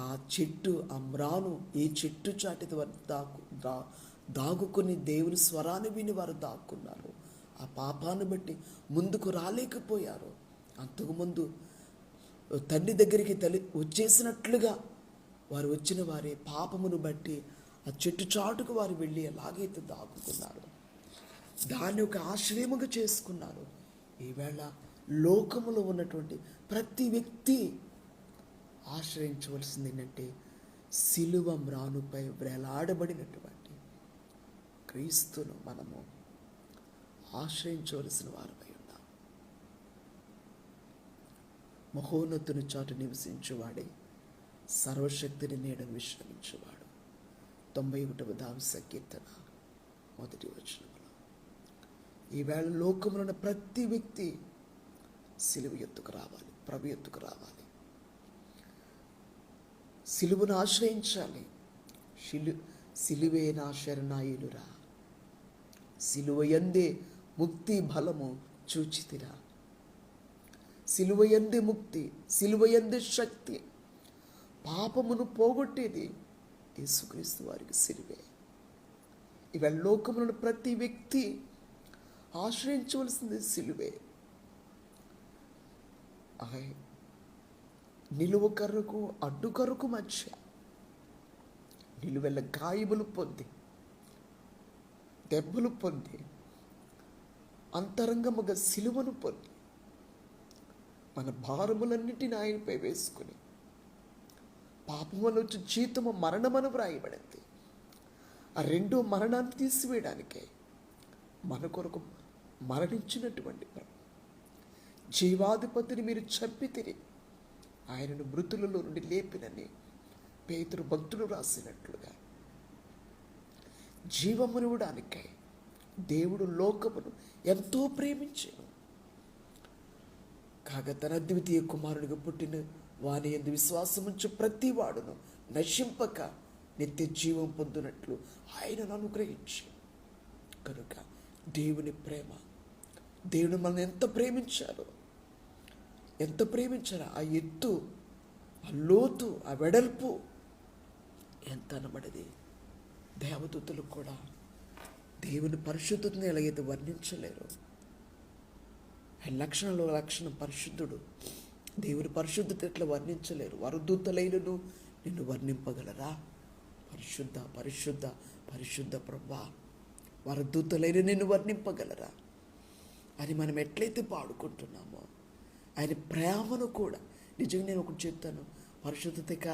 ఆ చెట్టు ఆ మ్రాను ఈ చెట్టు చాటి వారు దాగుకొని దేవుని స్వరాన్ని విని వారు దాక్కున్నారు. ఆ పాపాన్ని బట్టి ముందుకు రాలేకపోయారు. అంతకుముందు తండ్రి దగ్గరికి వచ్చేసినట్లుగా వారు వచ్చిన వారే పాపమును బట్టి ఆ చెట్టు చాటుకు వారు వెళ్ళి ఎలాగైతే దాక్కున్నారు, దాన్ని ఒక ఆశ్రయముగా చేసుకున్నారు. ఈవేళ లోకములో ఉన్నటువంటి ప్రతి వ్యక్తి ఆశ్రయించవలసింది ఏంటంటే సిలువ మ్రానుపై వేలాడబడినటువంటి క్రీస్తును మనము ఆశ్రయించవలసిన వారమై ఉన్నాం. మహోన్నతుని చాటు నివసించువాడే సర్వశక్తిని నీడను విశ్రమించువాడు. 91వ సంకీర్తన 1వ వచనంలో. ఈవేళ లోకంలో ఉన్న ప్రతి వ్యక్తి సిలువ ఎత్తుకు రావాలి, ప్రభు ఎత్తుకు రావాలి, సిలువను ఆశ్రయించాలి. సిలువే నా శరణాయులురా, సిలువ యందే ముక్తి బలము చూచితిరా. సిలువ యందే ముక్తి, సిలువ యందే శక్తి. పాపమును పోగొట్టేది యేసుక్రీస్తు వారికి సిలువే. ఇవాళ లోకంలో ప్రతి వ్యక్తి ఆశ్రయించవలసింది సిలువే. నిలువ కర్రకు అడ్డు కర్రకు మధ్య నిలువెల్ల గాయములు పొంది, దెబ్బలు పొంది, అంతరంగముగా సిలువను పొంది, మన భారములన్నిటిని ఆయనపై వేసుకుని, పాపముల వచ్చి జీతము మరణమని వ్రాయబడింది. ఆ రెండో మరణాన్ని తీసివేయడానికే మన కొరకు మరణించినటువంటి జీవాధిపతిని మీరు చంపితిరి, ఆయనను మృతులలో నుండి లేపినని పేతురు భక్తుడు రాసినట్లుగా జీవమునివ్వడానికై దేవుడు లోకమును ఎంతో ప్రేమించాను. కాగా తన అద్వితీయ కుమారుడిగా పుట్టిన వాని యందు విశ్వాసముంచు ప్రతి వాడును నశింపక నిత్య జీవం పొందునట్లు ఆయనను అనుగ్రహించి. కనుక దేవుని ప్రేమ, దేవుడు మనల్ని ఎంత ప్రేమించారో, ఆ ఎత్తు, ఆ లోతు, ఆ వెడల్పు ఎంత అనబడది. దేవదూతలు కూడా దేవుని పరిశుద్ధతని ఎలాగైతే వర్ణించలేరు. లక్షణం పరిశుద్ధుడు, దేవుని పరిశుద్ధత ఎట్లా వర్ణించలేరు. వరదూతలైనను నిన్ను వర్ణింపగలరా? పరిశుద్ధ పరిశుద్ధ పరిశుద్ధ ప్రభువా, వరదూతలైన నిన్ను వర్ణింపగలరా అని మనం ఎట్లయితే పాడుకుంటున్నామో, ఆయన ప్రేమను కూడా. నిజంగా నేను ఒకటి చెప్తాను, పరిశుద్ధత కాదు,